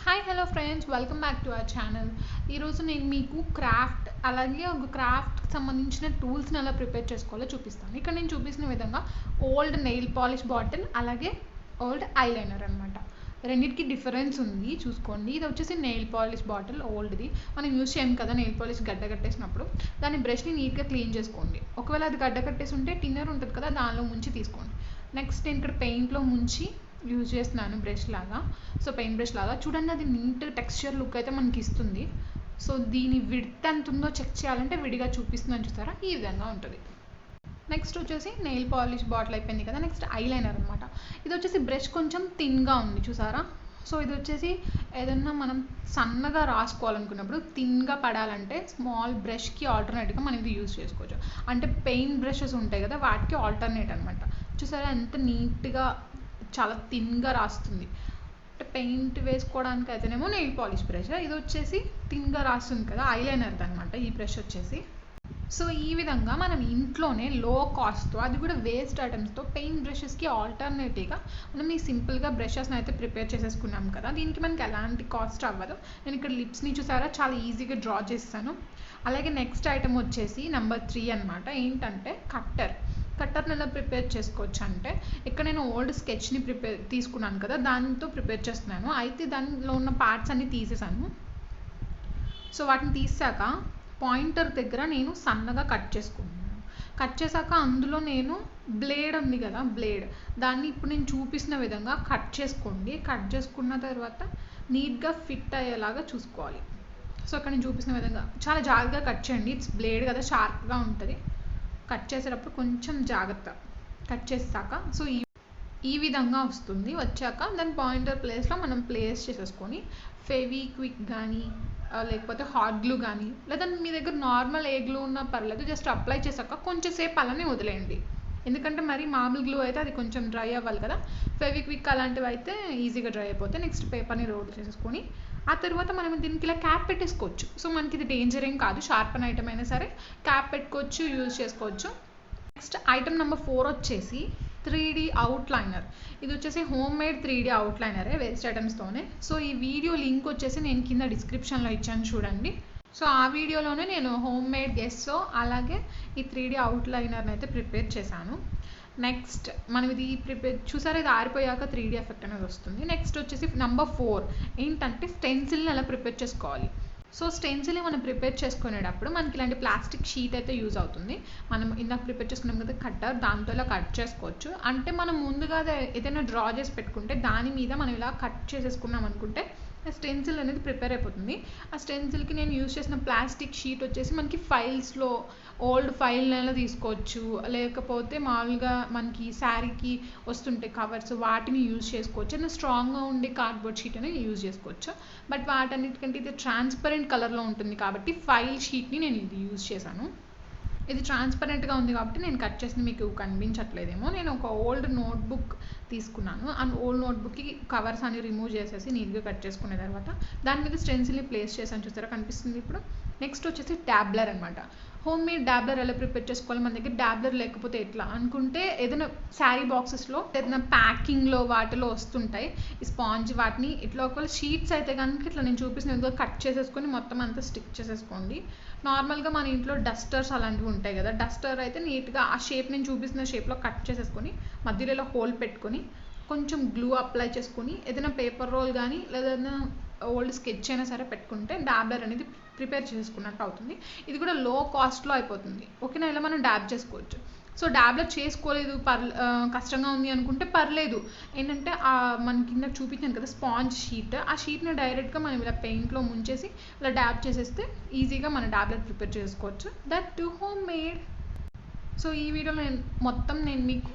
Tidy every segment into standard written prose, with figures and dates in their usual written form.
Hi hello friends, welcome back to our channel. ఈరోజు నేను మీకు క్రాఫ్ట్ అలాగే ఒక క్రాఫ్ట్కి సంబంధించిన టూల్స్ని ఎలా ప్రిపేర్ చేసుకోవాలో చూపిస్తాను. ఇక్కడ నేను చూపిస్తున్న విధంగా ఓల్డ్ నెయిల్ పాలిష్ బాటిల్ అలాగే ఓల్డ్ ఐలైనర్ అనమాట. రెండింటికి డిఫరెన్స్ ఉంది చూసుకోండి. ఇది వచ్చేసి నెయిల్ పాలిష్ బాటిల్ ఓల్డ్ది, మనం యూజ్ చేయం కదా నెయిల్ పాలిష్ గడ్డ కట్టేసినప్పుడు. దాని బ్రష్ని నీట్గా క్లీన్ చేసుకోండి. ఒకవేళ అది గడ్డ కట్టేసి ఉంటే టిన్నర్ ఉంటుంది కదా, దానిలో ముంచి తీసుకోండి. నెక్స్ట్ నేను ఇక్కడ పెయింట్లో ముంచి యూజ్ చేస్తున్నాను బ్రష్ లాగా. సో పెయింట్ బ్రష్ లాగా చూడండి, అది నీట్ టెక్స్చర్ లుక్ అయితే మనకి ఇస్తుంది. సో దీని విడ్త్ ఎంత ఉందో చెక్ చేయాలంటే విడిగా చూపిస్తున్నాను, చూసారా, ఈ విధంగా ఉంటుంది. నెక్స్ట్ వచ్చేసి నెయిల్ పాలిష్ బాటిల్ అయిపోయింది కదా. నెక్స్ట్ ఐలైనర్ అనమాట. ఇది వచ్చేసి బ్రష్ కొంచెం థిన్గా ఉంది, చూసారా. సో ఇది వచ్చేసి ఏదన్నా మనం సన్నగా రాసుకోవాలనుకున్నప్పుడు థిన్గా పడాలంటే స్మాల్ బ్రష్కి ఆల్టర్నేట్గా మనం ఇది యూజ్ చేసుకోవచ్చు. అంటే పెయింట్ బ్రషెస్ ఉంటాయి కదా, వాటికి ఆల్టర్నేట్ అనమాట. చూసారా ఎంత నీట్గా చాలా థిన్గా రాస్తుంది. అంటే పెయింట్ వేసుకోవడానికి అయితేనేమో నెయిల్ పాలిష్ బ్రష్, ఇది వచ్చేసి థిన్గా రాస్తుంది కదా ఐలైనర్ది అనమాట ఈ బ్రష్ వచ్చేసి. సో ఈ విధంగా మనం ఇంట్లోనే లో కాస్ట్తో, అది కూడా వేస్ట్ ఐటమ్స్తో పెయింట్ బ్రషెస్కి ఆల్టర్నేటివ్గా మనం ఈ సింపుల్గా బ్రషెస్ని అయితే ప్రిపేర్ చేసేసుకున్నాం కదా. దీనికి మనకి ఎలాంటి కాస్ట్ అవ్వదు. నేను ఇక్కడ లిప్స్ని చూసారా చాలా ఈజీగా డ్రా చేస్తాను. అలాగే నెక్స్ట్ ఐటమ్ వచ్చేసి నెంబర్ 3 అనమాట. ఏంటంటే కట్టర్ని ఎలా ప్రిపేర్ చేసుకోవచ్చు అంటే, ఇక్కడ నేను ఓల్డ్ స్కెచ్ని తీసుకున్నాను కదా, దానితో ప్రిపేర్ చేస్తున్నాను. అయితే దానిలో ఉన్న పార్ట్స్ అన్నీ తీసేసాను. సో వాటిని తీసాక పాయింటర్ దగ్గర నేను సన్నగా కట్ చేసుకుంటున్నాను. కట్ చేశాక అందులో నేను బ్లేడ్ ఉంది కదా, బ్లేడ్ దాన్ని ఇప్పుడు నేను చూపిస్తున్న విధంగా కట్ చేసుకోండి. కట్ చేసుకున్న తర్వాత నీట్గా ఫిట్ అయ్యేలాగా చూసుకోవాలి. సో అక్కడ నేను చూపిస్తున్న విధంగా చాలా జాగ్రత్తగా కట్ చేయండి. ఇట్స్ బ్లేడ్ కదా, షార్ప్గా ఉంటుంది. కట్ చేసేటప్పుడు కొంచెం జాగ్రత్త. కట్ చేసాక సో ఈ విధంగా వస్తుంది. వచ్చాక దాని పాయింటర్ ప్లేస్లో మనం ప్లేస్ చేసేసుకొని ఫెవిక్విక్ కానీ లేకపోతే హాట్ గ్లూ కానీ, లేదా మీ దగ్గర నార్మల్ ఏ గ్లూ ఉన్నా పర్లేదు, జస్ట్ అప్లై చేశాక కొంచెం సేపు అలానే వదిలేయండి. ఎందుకంటే మరి మామూలు గ్లూ అయితే అది కొంచెం డ్రై అవ్వాలి కదా. ఫెవిక్విక్ అలాంటివి అయితే ఈజీగా డ్రై అయిపోతాయి. నెక్స్ట్ పేపర్ని రోల్ చేసేసుకొని ఆ తర్వాత మనం దీనికి ఇలా క్యాప్ పెట్టేసుకోవచ్చు. సో మనకి ఇది డేంజర్ ఏం కాదు, షార్పన్ ఐటమ్ అయినా సరే క్యాప్ పెట్టుకోవచ్చు, యూజ్ చేసుకోవచ్చు. నెక్స్ట్ ఐటమ్ నెంబర్ 4 వచ్చేసి 3D అవుట్లైనర్. ఇది వచ్చేసి హోమ్ మేడ్ 3D అవుట్లైనరే, వేస్ట్ ఐటమ్స్తోనే. సో ఈ వీడియో లింక్ వచ్చేసి నేను కింద డిస్క్రిప్షన్లో ఇచ్చాను చూడండి. సో ఆ వీడియోలోనే నేను హోమ్ మేడ్ గెస్సో అలాగే ఈ 3D అవుట్లైనర్ని అయితే ప్రిపేర్ చేశాను. నెక్స్ట్ మనం ఇది చూసారా, ఇది ఆరిపోయాక 3D ఎఫెక్ట్ అనేది వస్తుంది. నెక్స్ట్ వచ్చేసి నెంబర్ 4 ఏంటంటే స్టెన్సిల్ని ఎలా ప్రిపేర్ చేసుకోవాలి. సో స్టెన్సిల్ని మనం ప్రిపేర్ చేసుకునేటప్పుడు మనకి ఇలాంటి ప్లాస్టిక్ షీట్ అయితే యూజ్ అవుతుంది. మనం ఇందాక ప్రిపేర్ చేసుకున్నాం కదా కట్టర్, దాంతో ఇలా కట్ చేసుకోవచ్చు. అంటే మనం ముందుగా ఏదైనా డ్రా చేసి పెట్టుకుంటే దాని మీద మనం ఇలా కట్ చేసేసుకున్నాం అనుకుంటే స్టెన్సిల్ అనేది ప్రిపేర్ అయిపోతుంది. ఆ స్టెన్సిల్కి నేను యూజ్ చేసిన ప్లాస్టిక్ షీట్ వచ్చేసి మనకి ఫైల్స్లో ఓల్డ్ ఫైల్నైనా తీసుకోవచ్చు, లేకపోతే మామూలుగా మనకి శారీకి వస్తుంటే కవర్స్ వాటిని యూజ్ చేసుకోవచ్చు. ఏదైనా స్ట్రాంగ్గా ఉండే కార్డ్బోర్డ్ షీట్ అనేది యూజ్ చేసుకోవచ్చు. బట్ వాటన్నిటికంటే ఇది ట్రాన్స్పరెంట్ కలర్లో ఉంటుంది కాబట్టి ఫైల్ షీట్ని నేను ఇది యూజ్ చేశాను. ఇది ట్రాన్స్పరెంట్గా ఉంది కాబట్టి నేను కట్ చేసి మీకు కనిపించట్లేదేమో. నేను ఒక ఓల్డ్ నోట్బుక్ తీసుకున్నాను. ఆ ఓల్డ్ నోట్బుక్కి కవర్స్ అన్ని రిమూవ్ చేసేసి నీట్గా కట్ చేసుకునే తర్వాత దాని మీద స్టెన్సిల్ని ప్లేస్ చేశాను, చూసారా కనిపిస్తుంది ఇప్పుడు. నెక్స్ట్ వచ్చేసి డాబ్లర్ అనమాట. హోమ్ మేడ్ డాబ్లర్ ఎలా ప్రిపేర్ చేసుకోవాలి, మన దగ్గర డాబ్లర్ లేకపోతే ఎట్లా అనుకుంటే, ఏదైనా శారీ బాక్సెస్లో ఏదైనా ప్యాకింగ్లో వాటిలో వస్తుంటాయి ఈ స్పాంజ్, వాటిని ఇట్లా ఒకవేళ షీట్స్ అయితే కనుక ఇట్లా నేను చూపిస్తున్న కట్ చేసేసుకొని మొత్తం అంతా స్టిక్ చేసేసుకోండి. నార్మల్గా మన ఇంట్లో డస్టర్స్ అలాంటివి ఉంటాయి కదా, డస్టర్ అయితే నీట్గా ఆ షేప్ నేను చూపిస్తున్న షేప్లో కట్ చేసేసుకొని మధ్యలో ఇలా హోల్ పెట్టుకొని కొంచెం గ్లూ అప్లై చేసుకొని ఏదైనా పేపర్ రోల్ కానీ లేదా ఓల్డ్ స్కెచ్ అయినా సరే పెట్టుకుంటే డాబ్లర్ అనేది ప్రిపేర్ చేసుకున్నట్టు అవుతుంది. ఇది కూడా లో కాస్ట్లో అయిపోతుంది. ఓకేనా, ఇలా మనం డాబ్ చేసుకోవచ్చు. సో డాబ్లర్ చేసుకోలేదు కష్టంగా ఉంది అనుకుంటే పర్లేదు. ఏంటంటే మన కింద చూపించాను కదా స్పాంజ్ షీట్, ఆ షీట్ని డైరెక్ట్గా మనం ఇలా పెయింట్లో ముంచేసి ఇలా డాబ్ చేసేస్తే ఈజీగా మన డాబ్లర్ ప్రిపేర్ చేసుకోవచ్చు. That to home made. So ఈ వీడియోలో నేను మీకు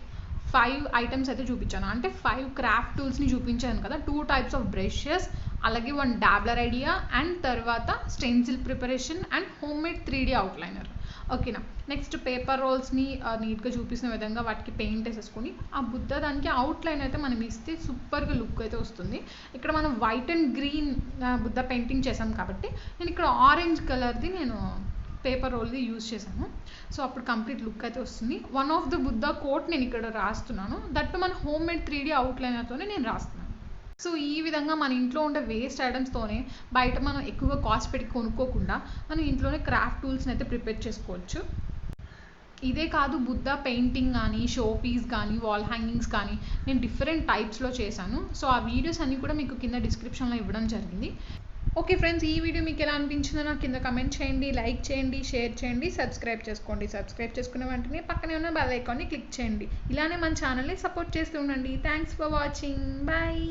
5 ఐటమ్స్ అయితే చూపించాను. అంటే 5 క్రాఫ్ట్ టూల్స్ని చూపించాను కదా. 2 టైప్స్ ఆఫ్ బ్రషెస్, అలాగే 1 డాబ్లర్ ఐడియా, అండ్ తర్వాత stencil preparation and home made 3D outliner. ఓకేనా. నెక్స్ట్ పేపర్ రోల్స్ని నీట్గా చూపిస్తున్న విధంగా వాటికి పెయింట్ వేసేసుకొని ఆ బుద్ధ దానికి అవుట్లైన్ అయితే మనం ఇస్తే సూపర్గా లుక్ అయితే వస్తుంది. ఇక్కడ మనం white and green Buddha painting చేసాం కాబట్టి నేను ఇక్కడ ఆరెంజ్ కలర్ది నేను పేపర్ రోల్ది యూజ్ చేశాను. సో అప్పుడు కంప్లీట్ లుక్ అయితే వస్తుంది. One of the Buddha quote నేను ఇక్కడ రాస్తున్నాను. దట్ మన హోమ్ మేడ్ 3D అవుట్లైనర్తోనే నేను రాస్తున్నాను. సో ఈ విధంగా మన ఇంట్లో ఉండే వేస్ట్ ఐటమ్స్తోనే బయట మనం ఎక్కువగా కాస్ట్ పెట్టి కొనుక్కోకుండా మనం ఇంట్లోనే క్రాఫ్ట్ టూల్స్ని అయితే ప్రిపేర్ చేసుకోవచ్చు. ఇదే కాదు, బుద్ధ పెయింటింగ్ కానీ, షో పీస్ కానీ, వాల్ హ్యాంగింగ్స్ కానీ నేను డిఫరెంట్ టైప్స్లో చేశాను. సో ఆ వీడియోస్ అన్నీ కూడా మీకు కింద డిస్క్రిప్షన్లో ఇవ్వడం జరిగింది. ఓకే ఫ్రెండ్స్, ఈ వీడియో మీకు ఎలా అనిపించిందో నాకు కింద కమెంట్ చేయండి, లైక్ చేయండి, షేర్ చేయండి, సబ్స్క్రైబ్ చేసుకోండి. సబ్స్క్రైబ్ చేసుకున్న వెంటనే పక్కనే ఉన్న బెల్ ఐకాన్ని క్లిక్ చేయండి. ఇలానే మన ఛానల్ని సపోర్ట్ చేస్తూ ఉండండి. Thanks for watching. బాయ్.